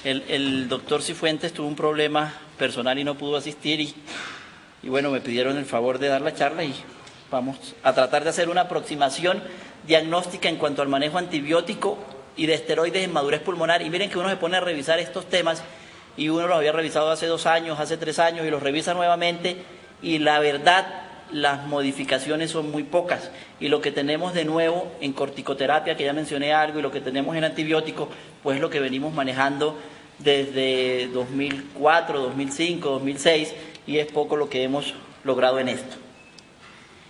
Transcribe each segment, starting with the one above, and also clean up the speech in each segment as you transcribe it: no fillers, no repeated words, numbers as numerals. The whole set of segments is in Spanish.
El doctor Cifuentes tuvo un problema personal y no pudo asistir y bueno, me pidieron el favor de dar la charla y vamos a tratar de hacer una aproximación diagnóstica en cuanto al manejo antibiótico y de esteroides en madurez pulmonar. Y miren que uno se pone a revisar estos temas y uno los había revisado hace 2 años, hace 3 años y los revisa nuevamente y la verdad, las modificaciones son muy pocas y lo que tenemos de nuevo en corticoterapia, que ya mencioné algo, y lo que tenemos en antibióticos, pues lo que venimos manejando desde 2004, 2005, 2006 y es poco lo que hemos logrado en esto.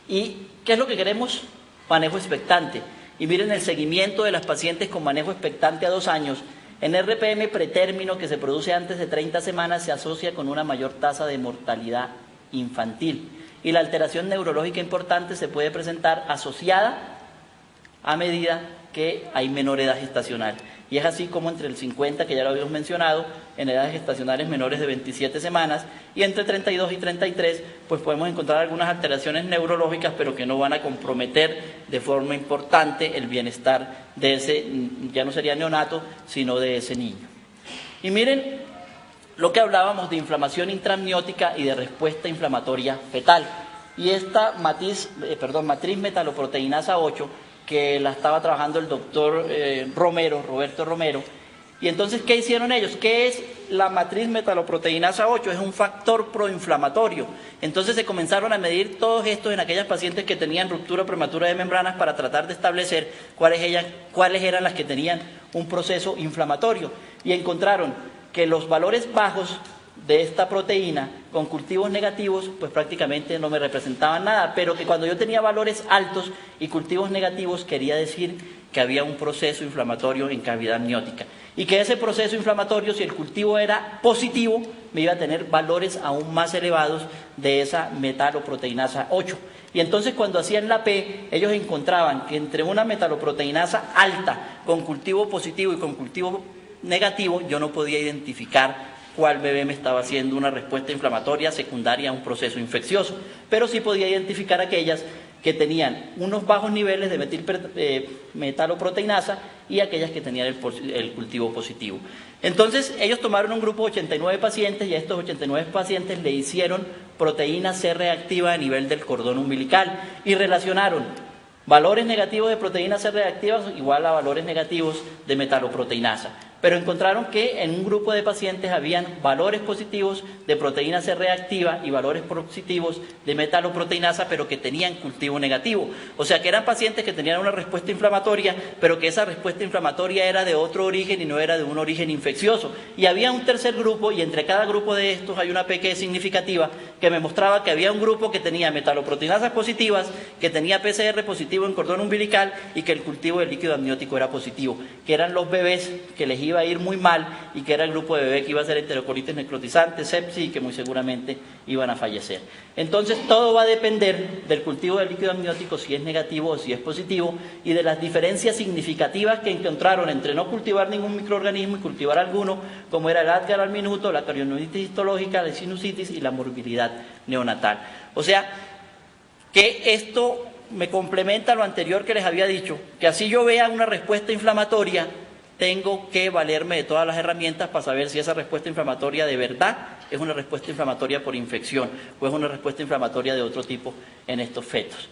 ¿Y qué es lo que queremos? Manejo expectante. Y miren el seguimiento de las pacientes con manejo expectante a 2 años. En RPM pretérmino que se produce antes de 30 semanas se asocia con una mayor tasa de mortalidad infantil. Y la alteración neurológica importante se puede presentar asociada a medida que hay menor edad gestacional. Y es así como entre el 50, que ya lo habíamos mencionado, en edades gestacionales menores de 27 semanas, y entre 32 y 33, pues podemos encontrar algunas alteraciones neurológicas, pero que no van a comprometer de forma importante el bienestar de ese, ya no sería neonato, sino de ese niño. Y miren lo que hablábamos de inflamación intramniótica y de respuesta inflamatoria fetal. Y esta matriz metaloproteinasa 8, que la estaba trabajando el doctor Roberto Romero. Y entonces, ¿qué hicieron ellos? ¿Qué es la matriz metaloproteinasa 8? Es un factor proinflamatorio. Entonces se comenzaron a medir todos estos en aquellas pacientes que tenían ruptura prematura de membranas para tratar de establecer cuáles eran las que tenían un proceso inflamatorio. Y encontraron que los valores bajos de esta proteína con cultivos negativos pues prácticamente no me representaban nada, pero que cuando yo tenía valores altos y cultivos negativos quería decir que había un proceso inflamatorio en cavidad amniótica y que ese proceso inflamatorio, si el cultivo era positivo, me iba a tener valores aún más elevados de esa metaloproteinasa 8. Y entonces cuando hacían la P, ellos encontraban que entre una metaloproteinasa alta con cultivo positivo y con cultivo negativo, yo no podía identificar cuál bebé me estaba haciendo una respuesta inflamatoria secundaria a un proceso infeccioso, pero sí podía identificar aquellas que tenían unos bajos niveles de metaloproteinasa y aquellas que tenían el cultivo positivo. Entonces ellos tomaron un grupo de 89 pacientes y a estos 89 pacientes le hicieron proteína C reactiva a nivel del cordón umbilical y relacionaron valores negativos de proteína C reactiva igual a valores negativos de metaloproteinasa. Pero encontraron que en un grupo de pacientes habían valores positivos de proteína C reactiva y valores positivos de metaloproteinasa, pero que tenían cultivo negativo. O sea que eran pacientes que tenían una respuesta inflamatoria, pero que esa respuesta inflamatoria era de otro origen y no era de un origen infeccioso. Y había un tercer grupo, y entre cada grupo de estos hay una P que es significativa, que me mostraba que había un grupo que tenía metaloproteinasas positivas, que tenía PCR positivo en cordón umbilical y que el cultivo de líquido amniótico era positivo, que eran los bebés que les iba a ir muy mal y que era el grupo de bebé que iba a ser enterocolitis necrotizante, sepsis y que muy seguramente iban a fallecer. Entonces todo va a depender del cultivo del líquido amniótico, si es negativo o si es positivo, y de las diferencias significativas que encontraron entre no cultivar ningún microorganismo y cultivar alguno, como era el Apgar al minuto, la carionitis histológica, la sinusitis y la morbilidad neonatal. O sea que esto me complementa lo anterior que les había dicho, que así yo vea una respuesta inflamatoria, tengo que valerme de todas las herramientas para saber si esa respuesta inflamatoria de verdad es una respuesta inflamatoria por infección o es una respuesta inflamatoria de otro tipo en estos fetos.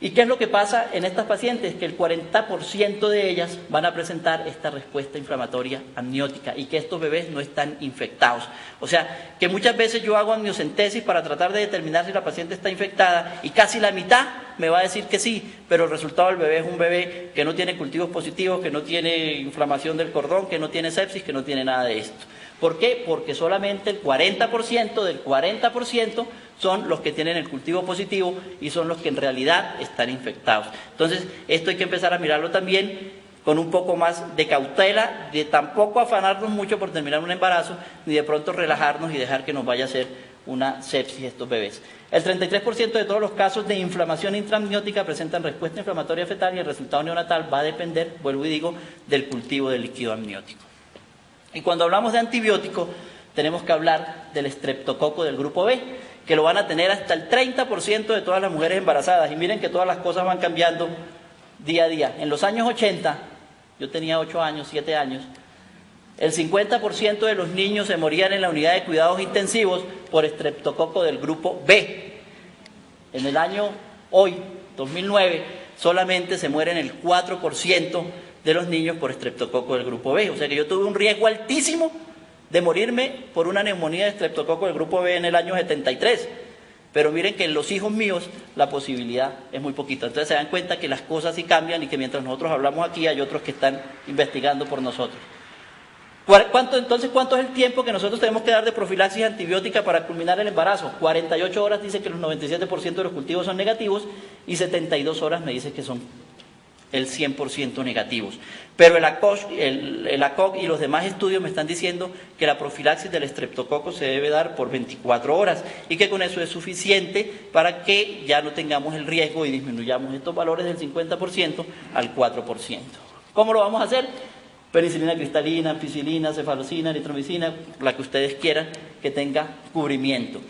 ¿Y qué es lo que pasa en estas pacientes? Que el 40% de ellas van a presentar esta respuesta inflamatoria amniótica y que estos bebés no están infectados. O sea, que muchas veces yo hago amniocentesis para tratar de determinar si la paciente está infectada y casi la mitad me va a decir que sí, pero el resultado del bebé es un bebé que no tiene cultivos positivos, que no tiene inflamación del cordón, que no tiene sepsis, que no tiene nada de esto. ¿Por qué? Porque solamente el 40% del 40% son los que tienen el cultivo positivo y son los que en realidad están infectados. Entonces, esto hay que empezar a mirarlo también con un poco más de cautela, de tampoco afanarnos mucho por terminar un embarazo, ni de pronto relajarnos y dejar que nos vaya a hacer una sepsis estos bebés. El 33% de todos los casos de inflamación intramniótica presentan respuesta inflamatoria fetal y el resultado neonatal va a depender, vuelvo y digo, del cultivo del líquido amniótico. Y cuando hablamos de antibióticos, tenemos que hablar del estreptococo del grupo B, que lo van a tener hasta el 30% de todas las mujeres embarazadas. Y miren que todas las cosas van cambiando día a día. En los años 80, yo tenía 8 años, 7 años, el 50% de los niños se morían en la unidad de cuidados intensivos por estreptococo del grupo B. En el año hoy, 2009, solamente se mueren el 4% de los niños por estreptococo del grupo B. O sea que yo tuve un riesgo altísimo de morirme por una neumonía de estreptococo del grupo B en el año 73. Pero miren que en los hijos míos la posibilidad es muy poquita. Entonces se dan cuenta que las cosas sí cambian y que mientras nosotros hablamos aquí hay otros que están investigando por nosotros. Entonces, ¿cuánto es el tiempo que nosotros tenemos que dar de profilaxis antibiótica para culminar el embarazo? 48 horas dice que los 97% de los cultivos son negativos y 72 horas me dice que son el 100% negativos. Pero el ACOG y los demás estudios me están diciendo que la profilaxis del estreptococo se debe dar por 24 horas y que con eso es suficiente para que ya no tengamos el riesgo y disminuyamos estos valores del 50% al 4%. ¿Cómo lo vamos a hacer? Penicilina cristalina, ampicilina, cefalocina, eritromicina, la que ustedes quieran que tenga cubrimiento.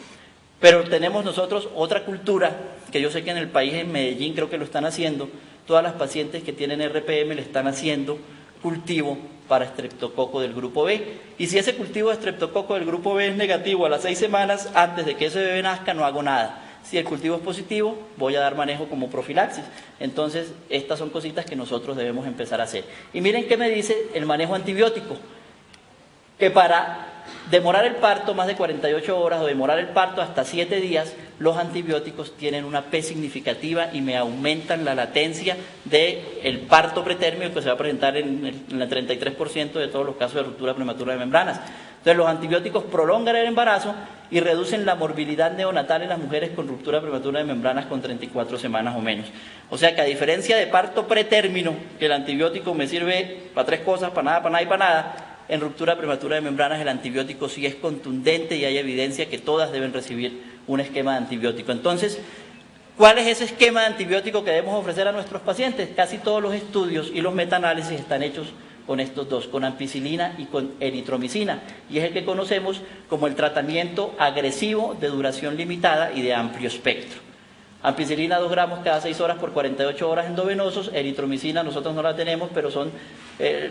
Pero tenemos nosotros otra cultura, que yo sé que en el país, en Medellín, creo que lo están haciendo. Todas las pacientes que tienen RPM le están haciendo cultivo para estreptococo del grupo B. Y si ese cultivo de estreptococo del grupo B es negativo a las 6 semanas, antes de que ese bebé nazca, no hago nada. Si el cultivo es positivo, voy a dar manejo como profilaxis. Entonces, estas son cositas que nosotros debemos empezar a hacer. Y miren qué me dice el manejo antibiótico. Que para demorar el parto más de 48 horas o demorar el parto hasta 7 días, los antibióticos tienen una P significativa y me aumentan la latencia del parto pretérmino que se va a presentar en el 33% de todos los casos de ruptura prematura de membranas. Entonces, los antibióticos prolongan el embarazo y reducen la morbilidad neonatal en las mujeres con ruptura prematura de membranas con 34 semanas o menos. O sea que a diferencia de parto pretérmino, que el antibiótico me sirve para 3 cosas, para nada, para nada y para nada, en ruptura prematura de membranas el antibiótico sí es contundente y hay evidencia que todas deben recibir un esquema de antibiótico. Entonces, ¿cuál es ese esquema de antibiótico que debemos ofrecer a nuestros pacientes? Casi todos los estudios y los metaanálisis están hechos con estos dos, con ampicilina y con eritromicina, y es el que conocemos como el tratamiento agresivo de duración limitada y de amplio espectro. Ampicilina 2 gramos cada 6 horas por 48 horas endovenosos, eritromicina nosotros no la tenemos, pero son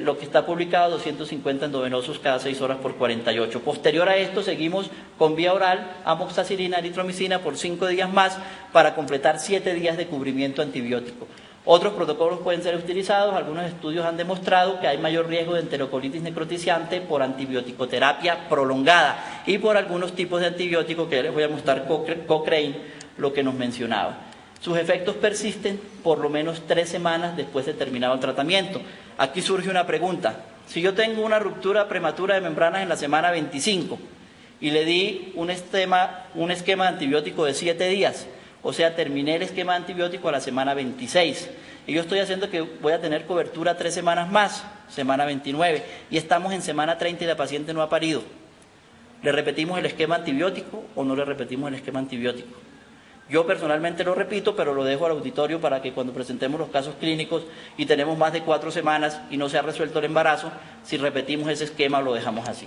lo que está publicado, 250 endovenosos cada 6 horas por 48. Posterior a esto seguimos con vía oral, amoxicilina, eritromicina por 5 días más para completar 7 días de cubrimiento antibiótico. Otros protocolos pueden ser utilizados, algunos estudios han demostrado que hay mayor riesgo de enterocolitis necrotizante por antibioticoterapia prolongada y por algunos tipos de antibióticos que les voy a mostrar Cochrane, lo que nos mencionaba. Sus efectos persisten por lo menos 3 semanas después de terminado el tratamiento. Aquí surge una pregunta. Si yo tengo una ruptura prematura de membranas en la semana 25 y le di un esquema de antibiótico de 7 días, o sea, terminé el esquema de antibiótico a la semana 26. Y yo estoy haciendo que voy a tener cobertura 3 semanas más, semana 29. Y estamos en semana 30 y la paciente no ha parido. ¿Le repetimos el esquema antibiótico o no le repetimos el esquema antibiótico? Yo personalmente lo repito, pero lo dejo al auditorio para que cuando presentemos los casos clínicos y tenemos más de 4 semanas y no se ha resuelto el embarazo, si repetimos ese esquema lo dejamos así.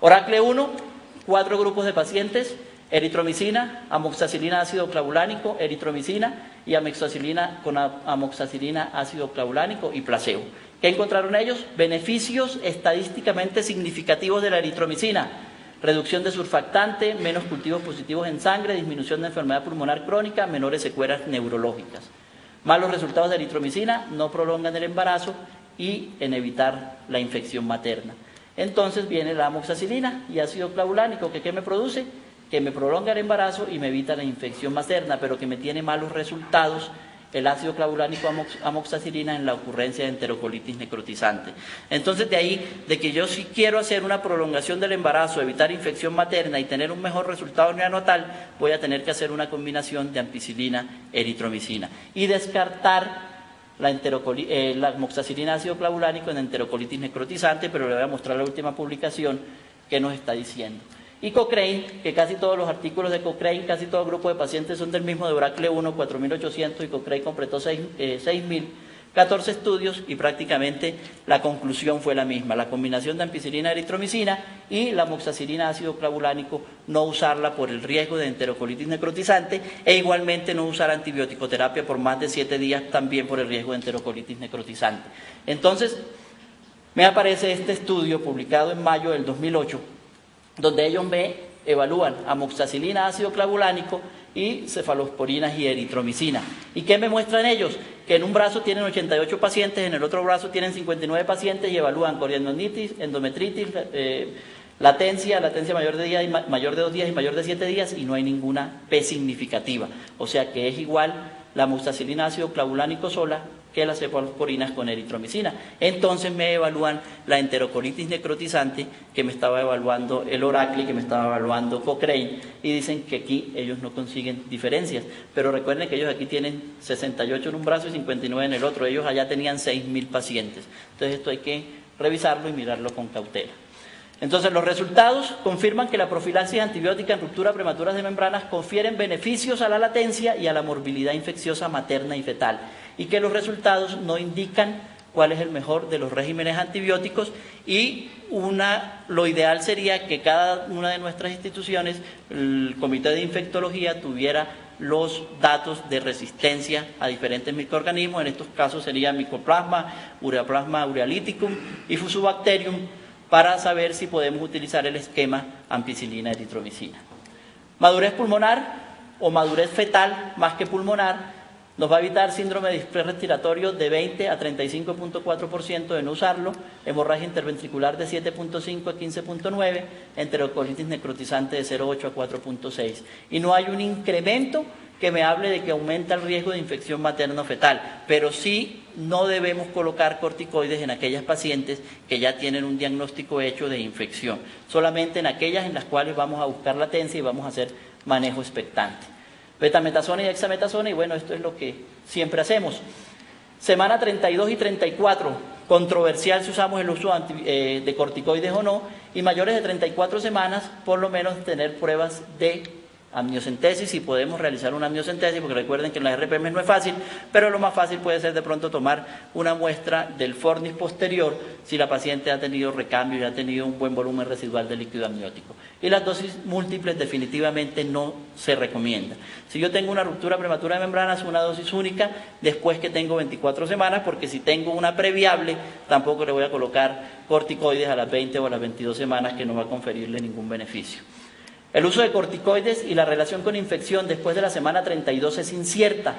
Oracle 1, 4 grupos de pacientes. Eritromicina, amoxicilina ácido clavulánico, eritromicina y amoxicilina con amoxicilina ácido clavulánico y placebo. ¿Qué encontraron ellos? Beneficios estadísticamente significativos de la eritromicina. Reducción de surfactante, menos cultivos positivos en sangre, disminución de enfermedad pulmonar crónica, menores secuelas neurológicas. Malos resultados de eritromicina, no prolongan el embarazo y en evitar la infección materna. Entonces viene la amoxicilina y ácido clavulánico, ¿qué me produce? Que me prolonga el embarazo y me evita la infección materna, pero que me tiene malos resultados el ácido clavulánico amoxicilina en la ocurrencia de enterocolitis necrotizante. Entonces, de ahí, de que yo sí quiero hacer una prolongación del embarazo, evitar infección materna y tener un mejor resultado neonatal, voy a tener que hacer una combinación de ampicilina, eritromicina y descartar la amoxicilina ácido clavulánico en enterocolitis necrotizante, pero le voy a mostrar la última publicación que nos está diciendo. Y Cochrane, que casi todos los artículos de Cochrane, casi todo el grupo de pacientes son del mismo, de Oracle 1, 4.800, y Cochrane completó 6.000, 14 estudios y prácticamente la conclusión fue la misma, la combinación de ampicilina eritromicina y la amoxicilina ácido clavulánico, no usarla por el riesgo de enterocolitis necrotizante e igualmente no usar antibiótico-terapia por más de 7 días también por el riesgo de enterocolitis necrotizante. Entonces, me aparece este estudio publicado en mayo del 2008, donde ellos evalúan amoxicilina ácido clavulánico y cefalosporinas y eritromicina. ¿Y qué me muestran ellos? Que en un brazo tienen 88 pacientes, en el otro brazo tienen 59 pacientes y evalúan coriandonitis, endometritis, latencia mayor de 2 días y mayor de 7 días y no hay ninguna P significativa. O sea que es igual la amoxicilina ácido clavulánico sola que las cefalosporinas con eritromicina. Entonces me evalúan la enterocolitis necrotizante que me estaba evaluando el Oracle, que me estaba evaluando Cochrane, y dicen que aquí ellos no consiguen diferencias. Pero recuerden que ellos aquí tienen 68 en un brazo y 59 en el otro. Ellos allá tenían 6.000 pacientes. Entonces esto hay que revisarlo y mirarlo con cautela. Entonces, los resultados confirman que la profilaxis antibiótica en ruptura prematura de membranas confieren beneficios a la latencia y a la morbilidad infecciosa materna y fetal, y que los resultados no indican cuál es el mejor de los regímenes antibióticos y lo ideal sería que cada una de nuestras instituciones, el Comité de Infectología, tuviera los datos de resistencia a diferentes microorganismos. En estos casos sería Mycoplasma, Ureaplasma urealyticum y Fusobacterium, para saber si podemos utilizar el esquema ampicilina eritromicina. Madurez pulmonar o madurez fetal más que pulmonar nos va a evitar síndrome de distrés respiratorio de 20 a 35.4% de no usarlo, hemorragia interventricular de 7.5 a 15.9, enterocolitis necrotizante de 0.8 a 4.6. Y no hay un incremento que me hable de que aumenta el riesgo de infección materno-fetal, pero sí no debemos colocar corticoides en aquellas pacientes que ya tienen un diagnóstico hecho de infección, solamente en aquellas en las cuales vamos a buscar latencia y vamos a hacer manejo expectante. Betametasona y hexametasona, y bueno, esto es lo que siempre hacemos. Semana 32 y 34, controversial si usamos el uso de corticoides o no, y mayores de 34 semanas, por lo menos tener pruebas de amniocentesis, si podemos realizar una amniocentesis, porque recuerden que en las RPM no es fácil, pero lo más fácil puede ser de pronto tomar una muestra del fornis posterior si la paciente ha tenido recambio y ha tenido un buen volumen residual de líquido amniótico. Y las dosis múltiples definitivamente no se recomienda. Si yo tengo una ruptura prematura de membranas, una dosis única después que tengo 24 semanas, porque si tengo una previable, tampoco le voy a colocar corticoides a las 20 o a las 22 semanas, que no va a conferirle ningún beneficio. El uso de corticoides y la relación con infección después de la semana 32 es incierta.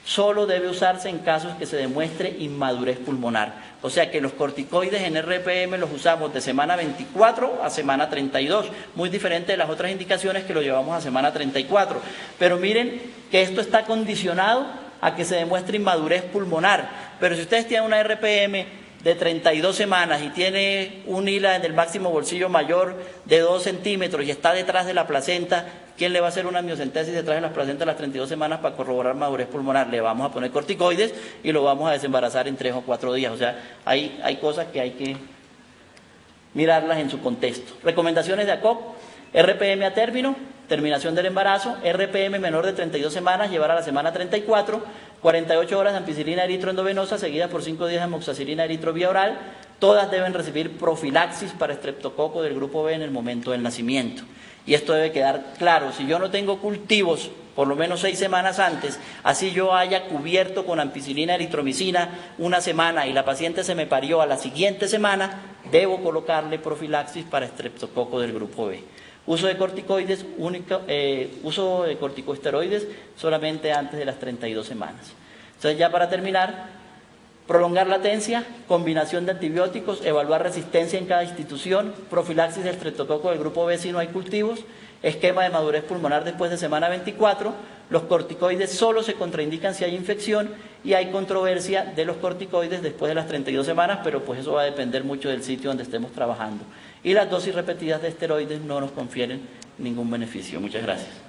Solo debe usarse en casos que se demuestre inmadurez pulmonar. O sea que los corticoides en RPM los usamos de semana 24 a semana 32, muy diferente de las otras indicaciones que lo llevamos a semana 34. Pero miren que esto está condicionado a que se demuestre inmadurez pulmonar. Pero si ustedes tienen una RPM de 32 semanas y tiene un hila en el máximo bolsillo mayor de 2 centímetros y está detrás de la placenta, ¿quién le va a hacer una amniocentesis detrás de la placenta a las 32 semanas para corroborar madurez pulmonar? Le vamos a poner corticoides y lo vamos a desembarazar en 3 o 4 días. O sea, hay cosas que hay que mirarlas en su contexto. Recomendaciones de ACOP: RPM a término, terminación del embarazo, RPM menor de 32 semanas, llevar a la semana 34, 48 horas de ampicilina eritroendovenosa seguidas por 5 días de amoxicilina eritro vía oral. Todas deben recibir profilaxis para estreptococo del grupo B en el momento del nacimiento. Y esto debe quedar claro: si yo no tengo cultivos por lo menos 6 semanas antes, así yo haya cubierto con ampicilina eritromicina una semana y la paciente se me parió a la siguiente semana, debo colocarle profilaxis para estreptococo del grupo B. Uso de corticoides, uso de corticosteroides solamente antes de las 32 semanas. Entonces, ya para terminar, prolongar latencia, combinación de antibióticos, evaluar resistencia en cada institución, profilaxis del estreptococo del grupo B si no hay cultivos, esquema de madurez pulmonar después de semana 24, los corticoides solo se contraindican si hay infección y hay controversia de los corticoides después de las 32 semanas, pero pues eso va a depender mucho del sitio donde estemos trabajando. Y las dosis repetidas de esteroides no nos confieren ningún beneficio. Muchas gracias.